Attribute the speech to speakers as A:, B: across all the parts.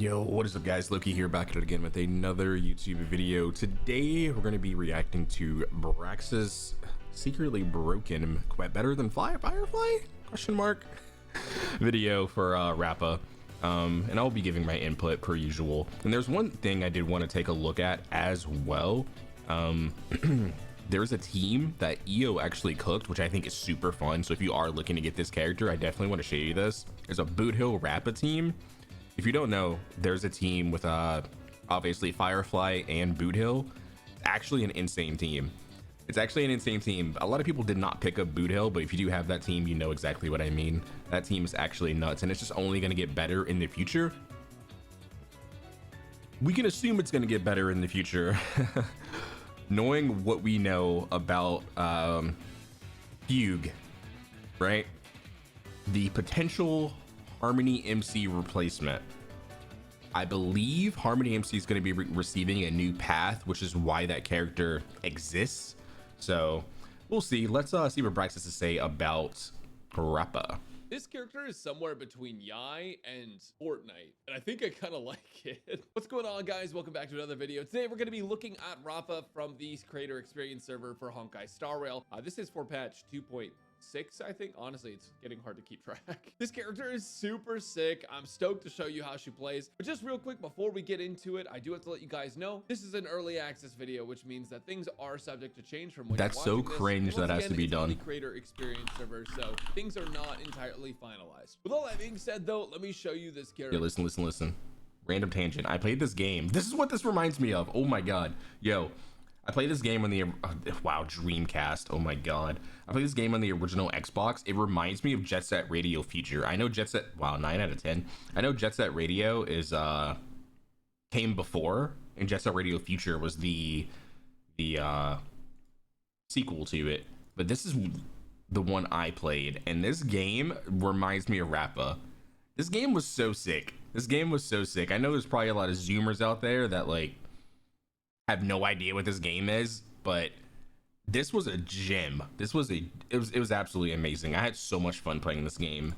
A: Yo, what is up guys? Loki here, back at it again with another YouTube video. Today we're going to be reacting to Brax's secretly broken, quite better than Firefly? Question mark video for Rappa. And I'll be giving my input per usual. And there's one thing I did want to take a look at as well. There's a team that EO actually cooked, which I think is super fun. So if you are looking to get this character, I definitely want to show you this. There's a Boot Hill Rappa team. If you don't know, there's a team with obviously Firefly and Boot Hill. It's actually an insane team. It's actually an insane team. A lot of people did not pick up Boot Hill, but if you do have that team, you know exactly what I mean. That team is actually nuts, and it's just only going to get better in the future. We can assume it's going to get better in the future. Knowing what we know about Fugue, right? The potential Harmony MC replacement. I believe Harmony MC is going to be receiving a new path, which is why that character exists. So we'll see. Let's see what Brax has to say about Rappa.
B: This character is somewhere between Yai and Fortnite, and I think I kind of like it. What's going on, guys? Welcome back to another video. Today we're going to be looking at Rappa from the creator experience server for Honkai Star Rail. This is for patch 2.6, I think. Honestly, it's getting hard to keep track. This character is super sick. I'm stoked to show you how she plays, but just real quick before we get into it, I do have to let you guys know this is an early access video, which means that things are subject to change from when
A: that's so cringe that has to be done.
B: The creator experience server, so things are not entirely finalized. With all that being said, though, let me show you this character.
A: Yo, listen. Random tangent. I played this game. This is what this reminds me of. Oh my god. Yo, I played this game on the wow, Dreamcast. Oh my god. I played this game on the original Xbox. It reminds me of Jet Set Radio Future. I know Jet Set, wow, 9 out of 10. I know Jet Set Radio is came before, and Jet Set Radio Future was the sequel to it. But this is the one I played, and this game reminds me of Rappa. This game was so sick. I know there's probably a lot of Zoomers out there that like have no idea what this game is, but this was a gem. It was absolutely amazing. I had so much fun playing this game.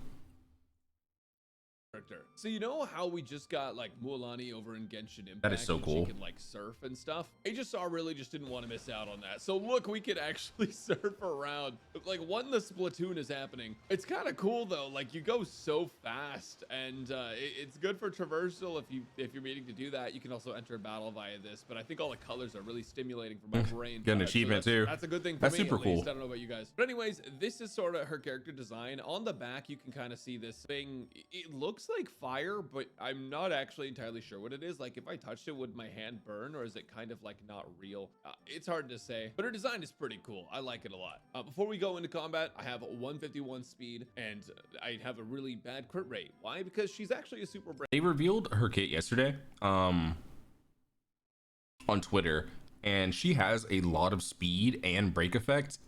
B: So you know how we just got like Mualani over in Genshin Impact?
A: That is so cool.
B: She can like surf and stuff. HSR really just didn't want to miss out on that. So look, we could actually surf around. Like when the Splatoon is happening, it's kind of cool though. Like you go so fast, and it's good for traversal if you're meaning to do that. You can also enter a battle via this, but I think all the colors are really stimulating for my brain.
A: Get an achievement too.
B: That's a good thing for
A: that's
B: me,
A: super
B: at least.
A: cool.
B: I don't know about you guys, but anyways, this is sort of her character design. On the back, you can kind of see this thing. It looks like fire, but I'm not actually entirely sure what it is. Like if I touched it, would my hand burn, or is it kind of like not real? It's hard to say, but her design is pretty cool. I like it a lot. Before we go into combat, I have 151 speed, and I have a really bad crit rate. Why? Because she's actually a super brave.
A: They revealed her kit yesterday on Twitter, and she has a lot of speed and break effect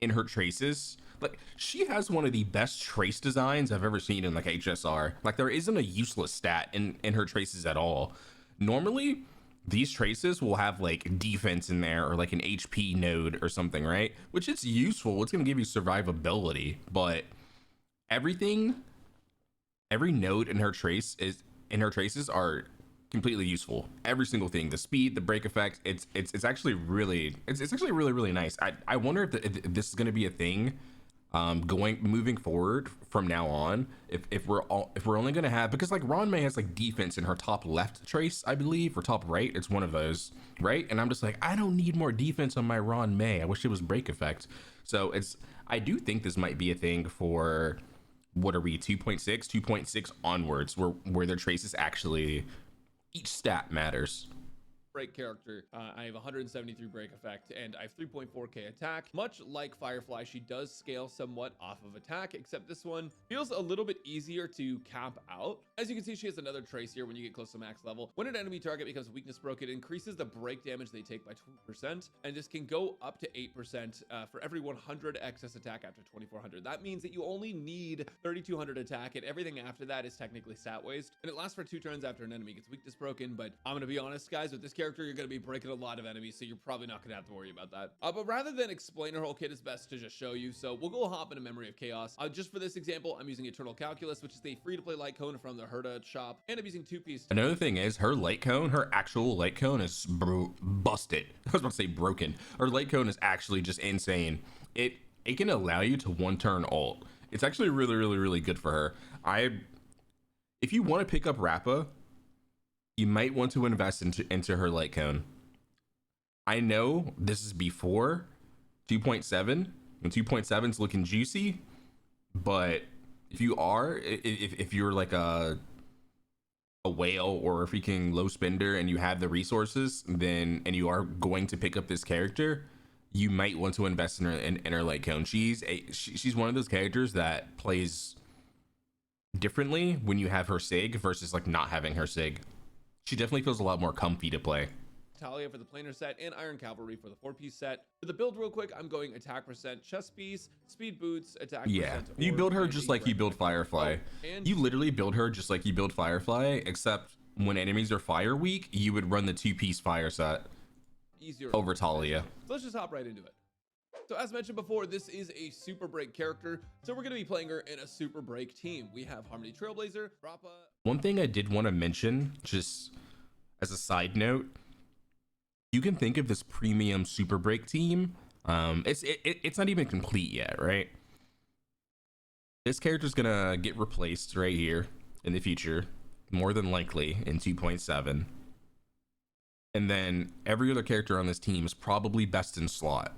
A: in her traces. Like she has one of the best trace designs I've ever seen in like HSR. Like there isn't a useless stat in her traces at all. Normally these traces will have like defense in there or like an HP node or something, right? Which is useful. It's going to give you survivability, but every node in her traces are completely useful. Every single thing, the speed, the break effect, it's actually really nice. I wonder if this is going to be a thing moving forward from now on, if we're only gonna have, because like Ron May has like defense in her top left trace, I believe, or top right, it's one of those, right? And I'm just like, I don't need more defense on my Ron May. I wish it was break effect. So I do think this might be a thing for, what are we, 2.6 onwards, where their traces actually, each stat matters.
B: Break character. I have 173 break effect, and I have 3.4k attack. Much like Firefly, she does scale somewhat off of attack, except this one feels a little bit easier to cap out. As you can see, she has another trace here when you get close to max level. When an enemy target becomes weakness broken, it increases the break damage they take by 2%, and this can go up to 8% for every 100 excess attack after 2400. That means that you only need 3200 attack, and everything after that is technically stat waste, and it lasts for 2 turns after an enemy gets weakness broken. But I'm gonna be honest, guys, with this character, you're going to be breaking a lot of enemies, so you're probably not going to have to worry about that. But rather than explain her whole kit, it's best to just show you. So we'll go hop into Memory of Chaos. Just for this example, I'm using Eternal Calculus, which is a free-to-play light cone from the Herda shop, and I'm using two-piece.
A: Another thing is her light cone, her actual light cone is busted. I was about to say broken. Her light cone is actually just insane. It can allow you to one-turn ult. It's actually really good for her. If you want to pick up Rappa, you might want to invest into her light cone. I know this is before 2.7, and 2.7 is looking juicy, but if you're like a whale or a freaking low spender and you have the resources, and you are going to pick up this character, you might want to invest in her light cone. She's one of those characters that plays differently when you have her sig versus like not having her sig. She definitely feels a lot more comfy to play.
B: Talia for the planar set, and Iron Cavalry for the 4-piece set. For the build real quick, I'm going attack percent, chest piece, speed boots, attack percent.
A: You build her just like you build Firefly.
B: And
A: you literally build her just like you build Firefly, except when enemies are fire weak, you would run the 2-piece fire set
B: easier
A: over Talia.
B: So let's just hop right into it. So as mentioned before, this is a super break character, so we're going to be playing her in a super break team. We have Harmony Trailblazer, Rappa.
A: One thing I did want to mention, just as a side note, you can think of this premium super break team. It's not even complete yet, right? This character's gonna get replaced right here in the future, more than likely in 2.7. And then every other character on this team is probably best in slot.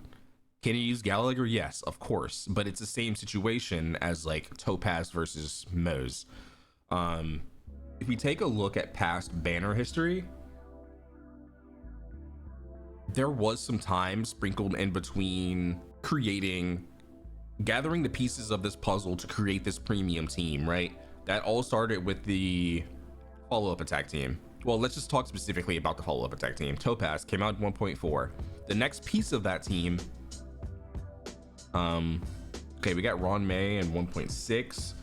A: Can you use Gallagher? Yes, of course, but it's the same situation as like Topaz versus Moze. If we take a look at past banner history, there was some time sprinkled in between gathering the pieces of this puzzle to create this premium team, right? That all started with the follow-up attack team. Well, let's just talk specifically about the follow-up attack team. Topaz came out in 1.4. The next piece of that team, okay, we got Ron May in 1.6.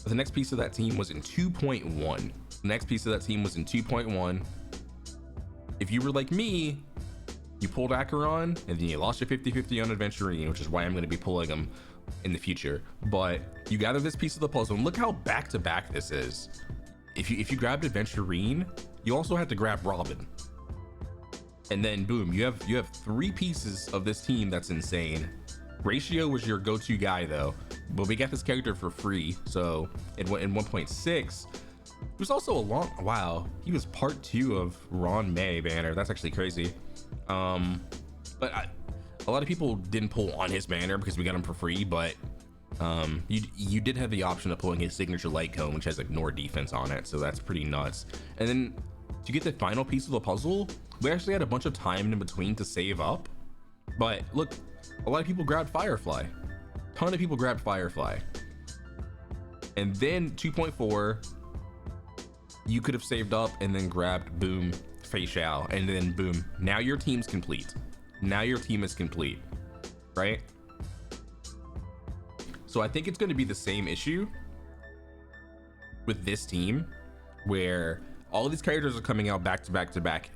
A: The next piece of that team was in 2.1. The next piece of that team was in 2.1. If you were like me, you pulled Acheron and then you lost your 50-50 on Adventurine, which is why I'm going to be pulling them in the future. But you gather this piece of the puzzle, and look how back-to-back this is. If you grabbed Adventurine, you also had to grab Robin. And then boom, you have 3 pieces of this team that's insane. Ratio was your go-to guy though, but we got this character for free. So in 1.6, it was also he was part 2 of Ron May banner. That's actually crazy. But a lot of people didn't pull on his banner because we got him for free, but you did have the option of pulling his signature light cone, which has ignore defense on it, so that's pretty nuts. And then to get the final piece of the puzzle, we actually had a bunch of time in between to save up. But look, a lot of people grabbed Firefly. A ton of people grabbed Firefly. And then 2.4, you could have saved up and then grabbed boom, Fei Xiao, and then boom, now your team's complete. Now your team is complete, right? So I think it's going to be the same issue with this team, where all of these characters are coming out back to back to back.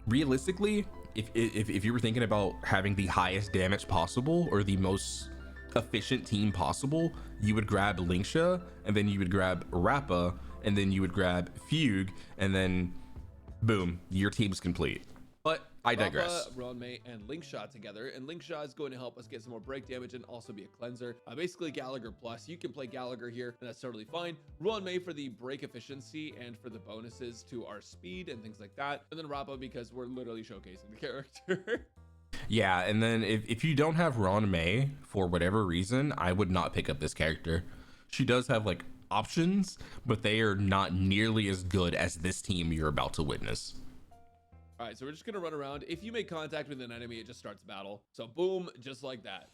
A: Realistically, if you were thinking about having the highest damage possible or the most efficient team possible, you would grab Linksha, and then you would grab Rappa, and then you would grab Fugue, and then boom, your team's complete. But I digress.
B: Rappa, Ron May, and Linkshot together, and Linkshot is going to help us get some more break damage and also be a cleanser. Basically Gallagher plus. You can play Gallagher here, and that's totally fine. Ron May for the break efficiency and for the bonuses to our speed and things like that, and then Rappa because we're literally showcasing the character.
A: Yeah, and then if you don't have Ron May for whatever reason, I would not pick up this character. She does have like options, but they are not nearly as good as this team you're about to witness.
B: All right, so we're just gonna run around. If you make contact with an enemy, it just starts battle. So boom, just like that.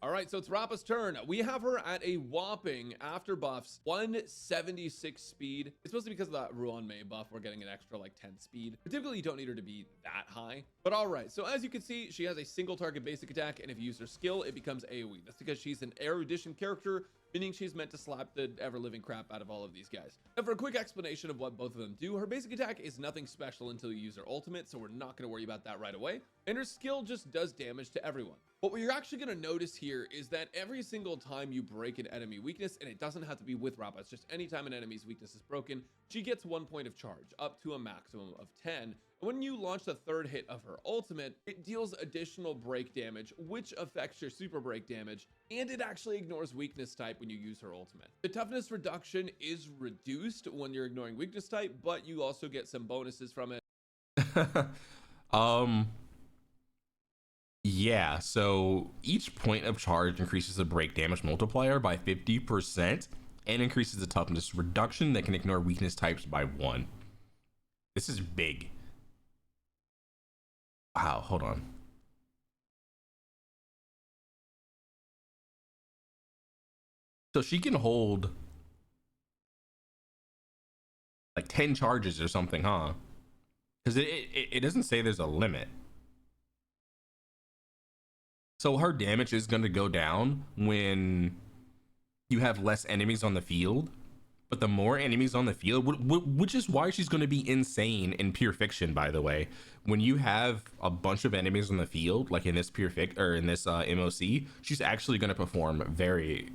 B: All right, so it's Rappa's turn. We have her at a whopping, after buffs, 176 speed. It's supposed to be because of that Ruan Mei buff. We're getting an extra like 10 speed. But typically you don't need her to be that high. But all right, so as you can see, she has a single target basic attack, and if you use her skill, it becomes AoE. That's because she's an erudition character, meaning she's meant to slap the ever-living crap out of all of these guys. And for a quick explanation of what both of them do, her basic attack is nothing special until you use her ultimate, so we're not going to worry about that right away. And her skill just does damage to everyone. What you're actually going to notice here is that every single time you break an enemy weakness, and it doesn't have to be with Rappa, it's just anytime an enemy's weakness is broken, she gets 1 point of charge, up to a maximum of 10. And when you launch the third hit of her ultimate, it deals additional break damage, which affects your super break damage, and it actually ignores weakness type when you use her ultimate. The toughness reduction is reduced when you're ignoring weakness type, but you also get some bonuses from it.
A: Yeah, so each point of charge increases the break damage multiplier by 50% and increases the toughness reduction that can ignore weakness types by 1. This is big. Wow, hold on. So she can hold like 10 charges or something, huh? Because it doesn't say there's a limit. So her damage is going to go down when you have less enemies on the field, but the more enemies on the field, which is why she's going to be insane in pure fiction, by the way. When you have a bunch of enemies on the field, like in this pure fic or in this MOC, she's actually going to perform very,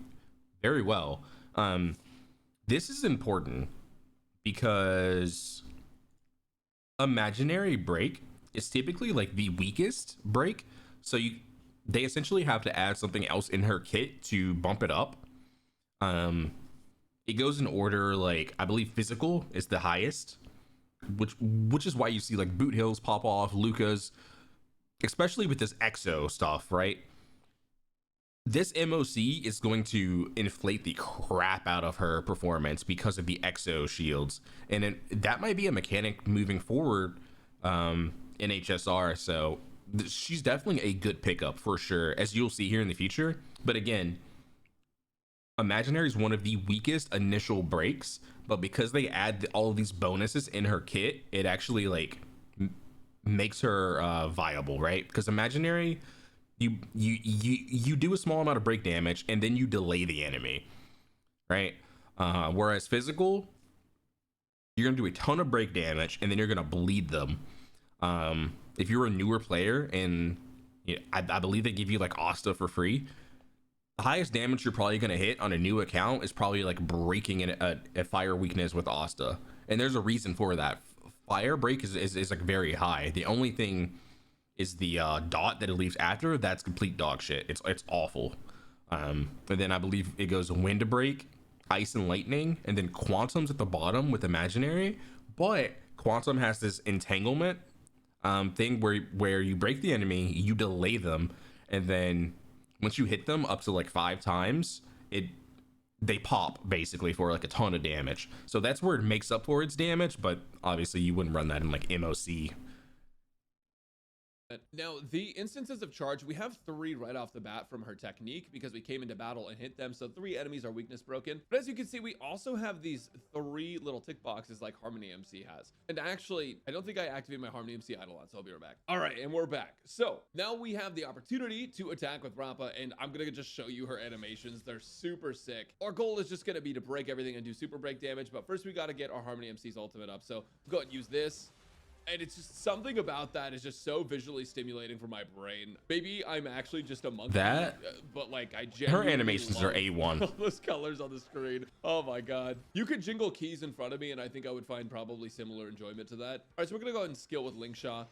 A: very well. This is important because imaginary break is typically like the weakest break. So they essentially have to add something else in her kit to bump it up. It goes in order, like I believe physical is the highest, which is why you see like boot hills pop off, Luca's, especially with this exo stuff, right? This MOC is going to inflate the crap out of her performance because of the exo shields, and that might be a mechanic moving forward in HSR. So she's definitely a good pickup for sure, as you'll see here in the future. But again, imaginary is one of the weakest initial breaks, but because they add all of these bonuses in her kit, it actually like makes her viable, right? Because imaginary, you do a small amount of break damage and then you delay the enemy, right? Whereas physical, you're gonna do a ton of break damage and then you're gonna bleed them. If you're a newer player, and I believe they give you like Asta for free, the highest damage you're probably going to hit on a new account is probably like breaking a fire weakness with Asta. And there's a reason for that. Fire break is like very high. The only thing is the dot that it leaves after. That's complete dog shit. It's awful. And then I believe it goes wind break, ice and lightning, and then quantum's at the bottom with imaginary. But quantum has this entanglement thing where you break the enemy, you delay them, and then once you hit them up to like 5 times, they pop basically for like a ton of damage. So that's where it makes up for its damage, but obviously you wouldn't run that in like MOC.
B: Now, the instances of charge, we have 3 right off the bat from her technique because we came into battle and hit them. So 3 enemies are weakness broken. But as you can see, we also have these 3 little tick boxes like Harmony MC has. And actually, I don't think I activated my Harmony MC idle on, so I'll be right back. All right, and we're back. So now we have the opportunity to attack with Rappa, and I'm going to just show you her animations. They're super sick. Our goal is just going to be to break everything and do super break damage. But first, we got to get our Harmony MC's ultimate up. So go ahead and use this. And it's just something about that is just so visually stimulating for my brain. Maybe I'm actually just a monkey, but like I genuinely
A: her animations are A1.
B: all those colors on the screen. Oh my god. You could jingle keys in front of me and I think I would find probably similar enjoyment to that. All right, so we're gonna go ahead and skill with Linkshot.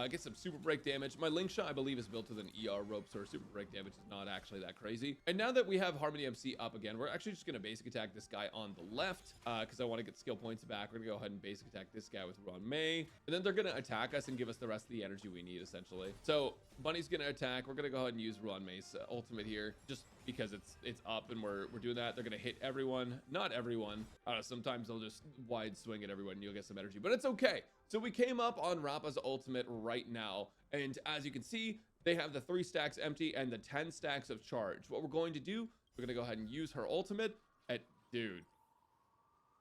B: Get some super break damage. My Linkshot, I believe, is built with an ER rope, so our super break damage is not actually that crazy. And now that we have Harmony MC up again, we're actually just going to basic attack this guy on the left because I want to get skill points back. We're going to go ahead and basic attack this guy with Ruan Mei. And then they're going to attack us and give us the rest of the energy we need, essentially. So Bunny's going to attack. We're going to go ahead and use Ruan Mei's ultimate here just because it's up and we're doing that. They're going to hit everyone. Not everyone. Sometimes they'll just wide swing at everyone and you'll get some energy, but it's okay. So we came up on Rappa's ultimate right now, and as you can see, they have the 3 stacks empty and the 10 stacks of charge. What we're going to do, we're going to go ahead and use her ultimate at dude,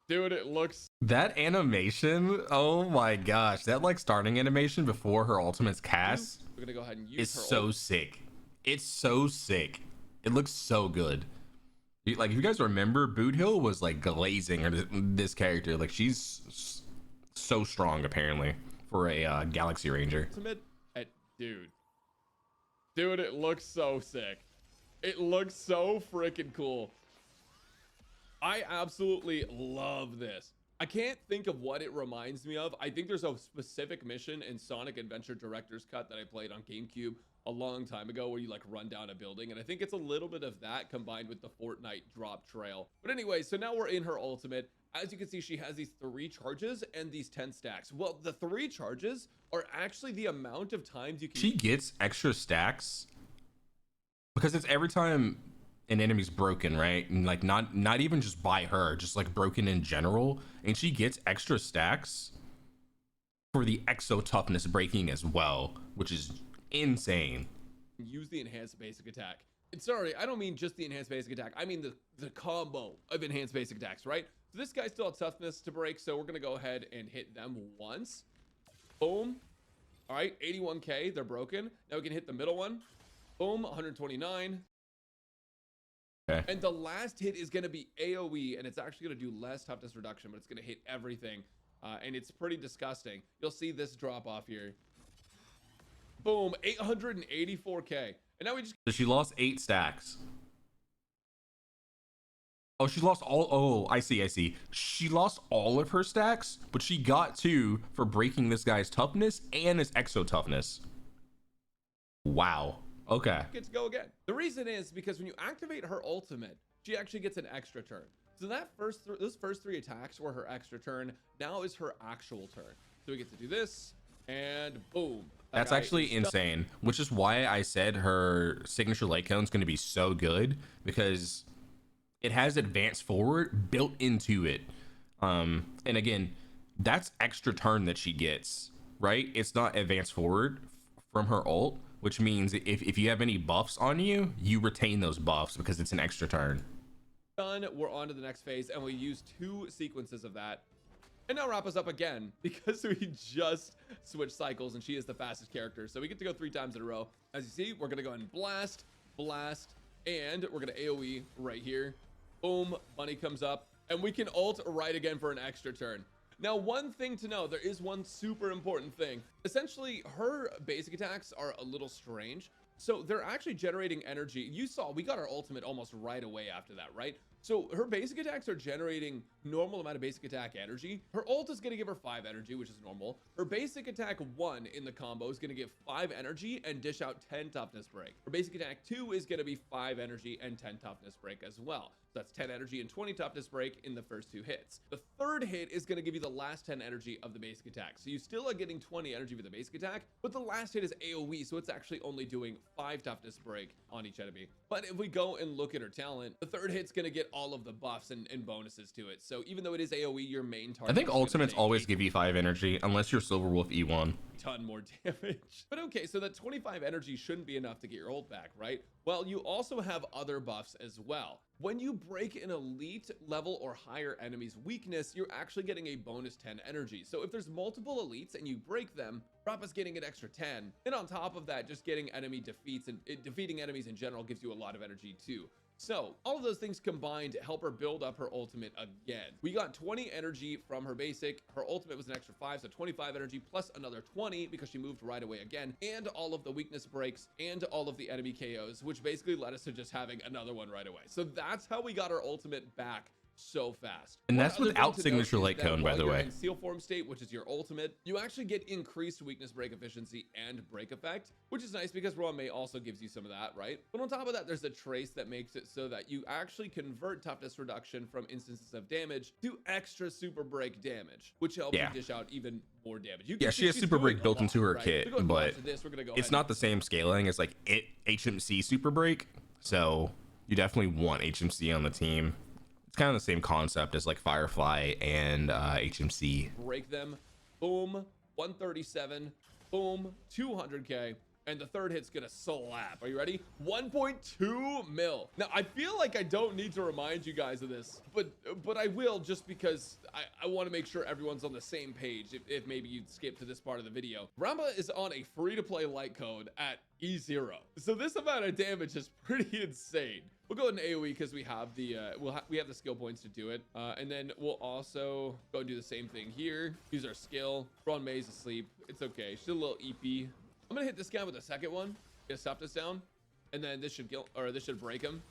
B: it looks
A: That animation, oh my gosh, that like starting animation before her ultimate's cast
B: we're going to go ahead and use
A: is
B: her
A: so sick. It's so sick. It looks so good. Like, if you guys remember, Boot Hill was like glazing her this character. Like, she's so strong apparently for a Galaxy Ranger.
B: ultimate at dude, it looks so sick. It looks so freaking cool. I absolutely love this. I can't think of what it reminds me of. I think there's a specific mission in Sonic Adventure Director's Cut that I played on GameCube a long time ago where you like run down a building, and I think it's a little bit of that combined with the Fortnite drop trail. But anyway, so now we're in her ultimate. As you can see, she has these 3 charges and these 10 stacks. Well, the 3 charges are actually the amount of times you can...
A: She gets extra stacks because it's every time an enemy's broken, right? And like not even just by her, just like broken in general, and she gets extra stacks for the exo toughness breaking as well, which is insane.
B: Use the enhanced basic attack. And sorry, I don't mean just the enhanced basic attack, I mean the combo of enhanced basic attacks, right? So this guy still has toughness to break, so we're gonna go ahead and hit them once. Boom. All right, 81k, they're broken. Now we can hit the middle one. Boom, 129.
A: Okay.
B: And the last hit is going to be AoE, and it's actually going to do less toughness reduction, but it's going to hit everything. And it's pretty disgusting. You'll see this drop off here. Boom, 884k. And now we just...
A: So she lost 8 stacks. Oh, she lost all... Oh, I see. She lost all of her stacks, but she got 2 for breaking this guy's toughness and his exo toughness. Wow. Okay.
B: Get to go again. The reason is because when you activate her ultimate, she actually gets an extra turn. So that those first 3 attacks were her extra turn. Now is her actual turn. So we get to do this, and boom.
A: That's actually insane, which is why I said her signature light cone is going to be so good, because it has advance forward built into it. And again, that's extra turn that she gets, right? It's not advance forward from her ult, which means if you have any buffs on you, you retain those buffs because it's an extra turn.
B: Done. We're on to the next phase, and we use 2 sequences of that. And now Rappa's up again because we just switched cycles, and she is the fastest character. So we get to go 3 times in a row. As you see, we're going to go and blast, and we're going to AoE right here. Boom, bunny comes up, and we can ult right again for an extra turn. Now, one thing to know, there is one super important thing. Essentially, her basic attacks are a little strange. So they're actually generating energy. You saw we got our ultimate almost right away after that, right? So her basic attacks are generating normal amount of basic attack energy. Her ult is going to give her 5 energy, which is normal. Her basic attack 1 in the combo is going to give 5 energy and dish out 10 toughness break. Her basic attack 2 is going to be 5 energy and 10 toughness break as well. So that's 10 energy and 20 toughness break in the first 2 hits. The third hit is going to give you the last 10 energy of the basic attack. So you still are getting 20 energy with the basic attack, but the last hit is AoE, so it's actually only doing 5 toughness break on each enemy. But if we go and look at her talent, the third hit's going to get all of the buffs and bonuses to it. So even though it is AoE, your main target,
A: I think ultimates always give you 5 energy unless you're Silver Wolf E1.
B: Ton more damage. But okay, so that 25 energy shouldn't be enough to get your ult back, right? Well, you also have other buffs as well. When you break an elite level or higher enemy's weakness, you're actually getting a bonus 10 energy. So if there's multiple elites and you break them, Rappa's getting an extra 10. And on top of that, just getting enemy defeats and defeating enemies in general gives you a lot of energy too. So all of those things combined to help her build up her ultimate again. We got 20 energy from her basic. Her ultimate was an extra 5, so 25 energy plus another 20 because she moved right away again, and all of the weakness breaks and all of the enemy KOs, which basically led us to just having another one right away. So that's how we got our ultimate back so fast.
A: And that's without signature light cone, by the way.
B: In seal form state, which is your ultimate, you actually get increased weakness break efficiency and break effect, which is nice because Raw May also gives you some of that, right? But on top of that, there's a trace that makes it so that you actually convert toughness reduction from instances of damage to extra super break damage, which helps you dish out even more damage.
A: Yeah, she has super break built into her kit, but it's not the same scaling as like HMC super break. So you definitely want HMC on the team. Kind of the same concept as like Firefly and HMC.
B: Break them. Boom, 137. Boom, 200k. and the third hit's gonna slap. Are you ready? 1.2 mil. Now, I feel like I don't need to remind you guys of this, but I will, just because I want to make sure everyone's on the same page if maybe you skip to this part of the video. Rappa is on a free-to-play light code at E0. So this amount of damage is pretty insane. We'll go ahead and AoE because we have the we have the skill points to do it, and then we'll also go do the same thing here. Use our skill. Ron May's asleep. It's okay. She's a little EP. I'm gonna hit this guy with the second one. Get Septus down, and then this should kill, or this should break him.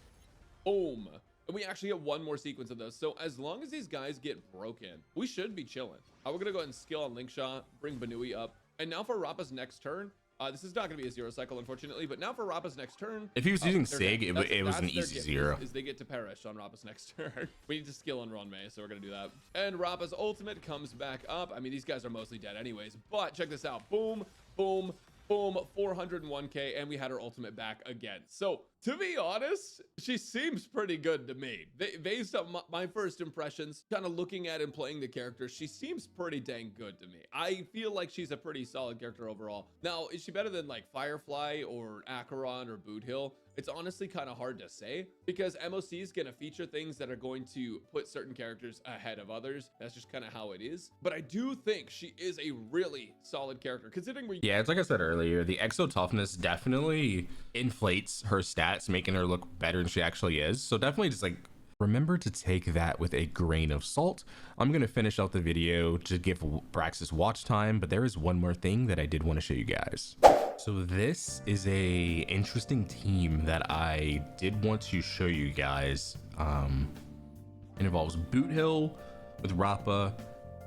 B: Boom. And we actually get one more sequence of those. So as long as these guys get broken, we should be chilling. We're gonna go ahead and skill on Link Shot, bring Banui up, and now for Rappa's next turn. This is not going to be a 0 cycle, unfortunately, but now for Rappa's next turn.
A: If he was using Sig, it was an easy 0.
B: Is they get to perish on Rappa's next turn. We need to skill on Ron May, so we're going to do that. And Rappa's ultimate comes back up. I mean, these guys are mostly dead anyways, but check this out. Boom, boom, boom, 401k, and we had her ultimate back again. So to be honest, she seems pretty good to me. Based on my first impressions, kind of looking at and playing the character, she seems pretty dang good to me. I feel like she's a pretty solid character overall. Now, is she better than like Firefly or Acheron or Boot Hill? It's honestly kind of hard to say, because MOC is going to feature things that are going to put certain characters ahead of others. That's just kind of how it is. But I do think she is a really solid character, considering yeah,
A: it's like I said earlier, the exo toughness definitely inflates her stats, making her look better than she actually is. So definitely just like remember to take that with a grain of salt. I'm going to finish out the video to give Braxis watch time, but there is one more thing that I did want to show you guys. So this is a interesting team that I did want to show you guys. It involves Boot Hill with Rappa.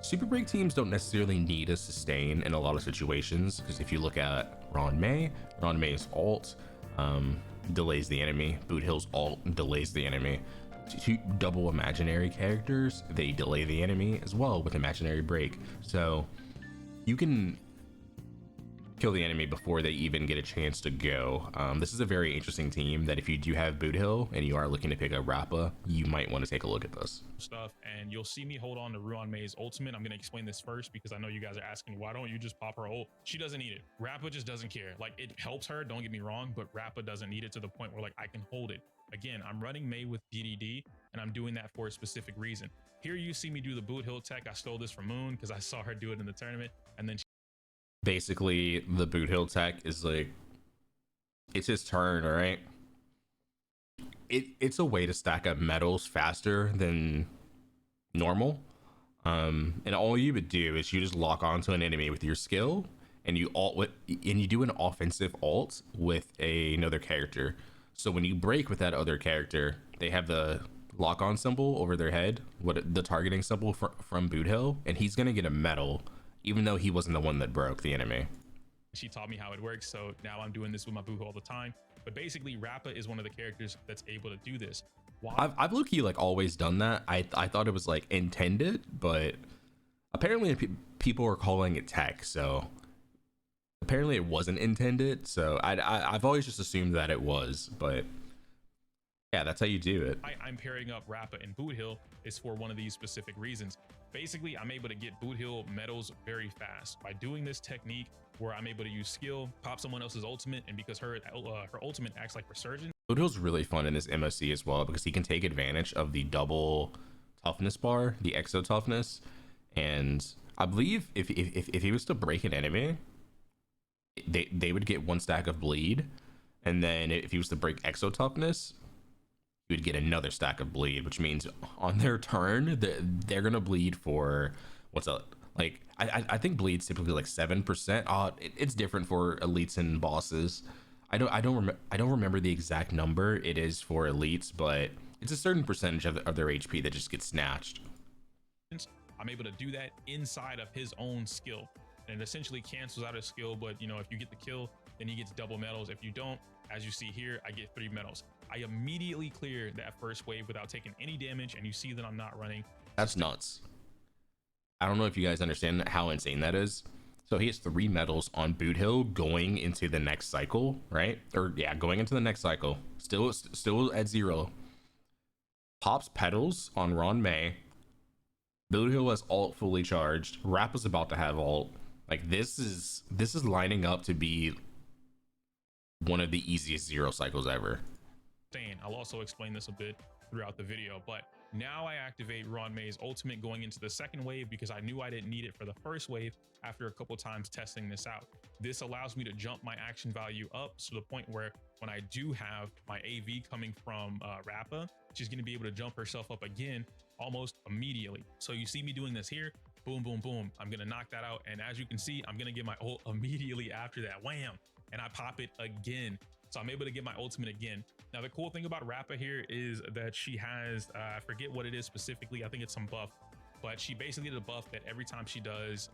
A: Super break teams don't necessarily need a sustain in a lot of situations, because if you look at Ron May's ult delays the enemy. Boot Hill's ult delays the enemy. Two double imaginary characters, they delay the enemy as well with imaginary break. So you can kill the enemy before they even get a chance to go. This is a very interesting team that if you do have Boot Hill and you are looking to pick up Rappa, you might want to take a look at this
C: stuff. And you'll see me hold on to Ruan May's ultimate. I'm going to explain this first because I know you guys are asking, why don't you just pop her ult? She doesn't need it. Rappa just doesn't care. Like, it helps her, don't get me wrong, but Rappa doesn't need it to the point where like I can hold it. Again, I'm running May with DDD, and I'm doing that for a specific reason. Here you see me do the Boot Hill tech. I stole this from Moon because I saw her do it in the tournament, and then
A: basically the Boot Hill tech is like, it's his turn, all right? It's a way to stack up medals faster than normal. And all you would do is you just lock onto an enemy with your skill, and you do an offensive ult with another character. So when you break with that other character, they have the lock-on symbol over their head, the targeting symbol from Boot Hill, and he's gonna get a medal, even though he wasn't the one that broke the enemy.
C: She taught me how it works, so now I'm doing this with my Boot Hill all the time. But basically, Rappa is one of the characters that's able to do this.
A: I've low-key like always done that. I thought it was like intended, but apparently people are calling it tech, so apparently it wasn't intended. So I've always just assumed that it was, but yeah, that's how you do it.
C: I'm pairing up Rappa and Boot Hill is for one of these specific reasons. Basically, I'm able to get Boot Hill medals very fast by doing this technique where I'm able to use skill, pop someone else's ultimate, and because her ultimate acts like resurgence.
A: Boot Hill's really fun in this MOC as well because he can take advantage of the double toughness bar, the exo toughness, and I believe if he was to break an enemy, they would get 1 stack of bleed, and then if he was to break exo toughness, you would get another stack of bleed, which means on their turn they're gonna bleed for what's up, like I think bleed's typically like 7%. It's different for elites and bosses. I don't remember the exact number it is for elites, but it's a certain percentage of their HP that just gets snatched.
C: I'm able to do that inside of his own skill, and it essentially cancels out his skill. But you know, if you get the kill, then he gets double medals. If you don't, as you see here, I get 3 medals. I immediately clear that first wave without taking any damage, and you see that I'm not running.
A: That's nuts. I don't know if you guys understand how insane that is. So he has 3 medals on Boot Hill going into the next cycle, right? Or yeah, going into the next cycle. Still at 0. Pops petals on Ron May. Boot Hill has ult fully charged. Rappa's about to have ult. Like this is lining up to be one of the easiest zero cycles ever.
C: I'll also explain this a bit throughout the video, but now I activate Ron May's ultimate going into the second wave because I knew I didn't need it for the first wave after a couple times testing this out. This allows me to jump my action value up to the point where when I do have my AV coming from Rappa, she's going to be able to jump herself up again almost immediately. So you see me doing this here, boom, boom, boom. I'm going to knock that out. And as you can see, I'm going to get my ult immediately after that. Wham! And I pop it again. So I'm able to get my ultimate again. Now, the cool thing about Rappa here is that she has, I forget what it is specifically. I think it's some buff, but she basically did a buff that every time she does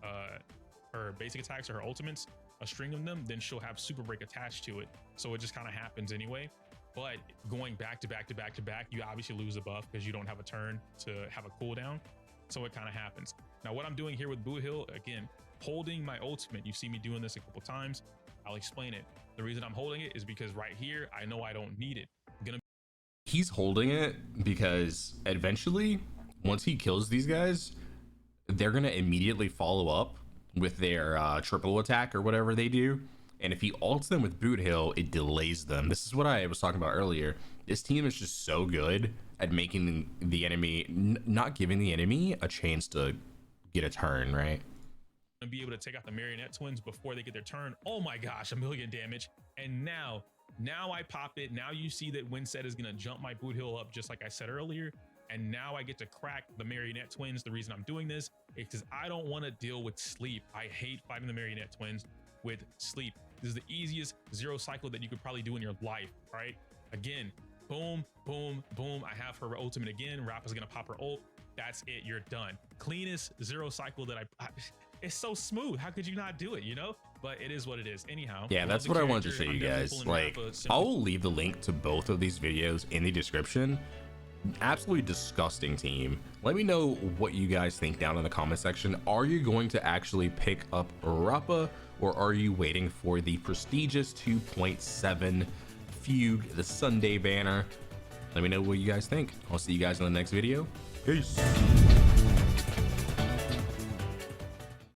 C: her basic attacks or her ultimates, a string of them, then she'll have super break attached to it. So it just kind of happens anyway. But going back to back to back to back, you obviously lose the buff because you don't have a turn to have a cooldown. So it kind of happens. Now, what I'm doing here with Boot Hill, again, holding my ultimate. You see me doing this a couple times. I'll explain it. The reason I'm holding it is because right here, I know I don't need it.
A: He's holding it because eventually, once he kills these guys, they're going to immediately follow up with their triple attack or whatever they do. And if he ults them with Boot Hill, it delays them. This is what I was talking about earlier. This team is just so good at making the enemy, not giving the enemy a chance to get a turn, right?
C: And be able to take out the marionette twins before they get their turn. Oh my gosh, 1 million damage. And now I pop it. Now you see that Winsett is going to jump my Boot Hill up just like I said earlier. And now I get to crack the marionette twins. The reason I'm doing this is because I don't want to deal with sleep. I hate fighting the marionette twins with sleep. This is the easiest zero cycle that you could probably do in your life, right? Again, boom, boom, boom. I have her ultimate again. Rappa's going to pop her ult. That's it. You're done. Cleanest zero cycle that I it's so smooth. How could you not do it, you know? But it is what it is. Anyhow,
A: yeah, that's what I wanted to show you guys. Like, I will leave the link to both of these videos in the description. Absolutely disgusting team. Let me know what you guys think down in the comment section. Are you going to actually pick up Rappa, or are you waiting for the prestigious 2.7 Fugue, the Sunday banner? Let me know what you guys think. I'll see you guys in the next video. Peace.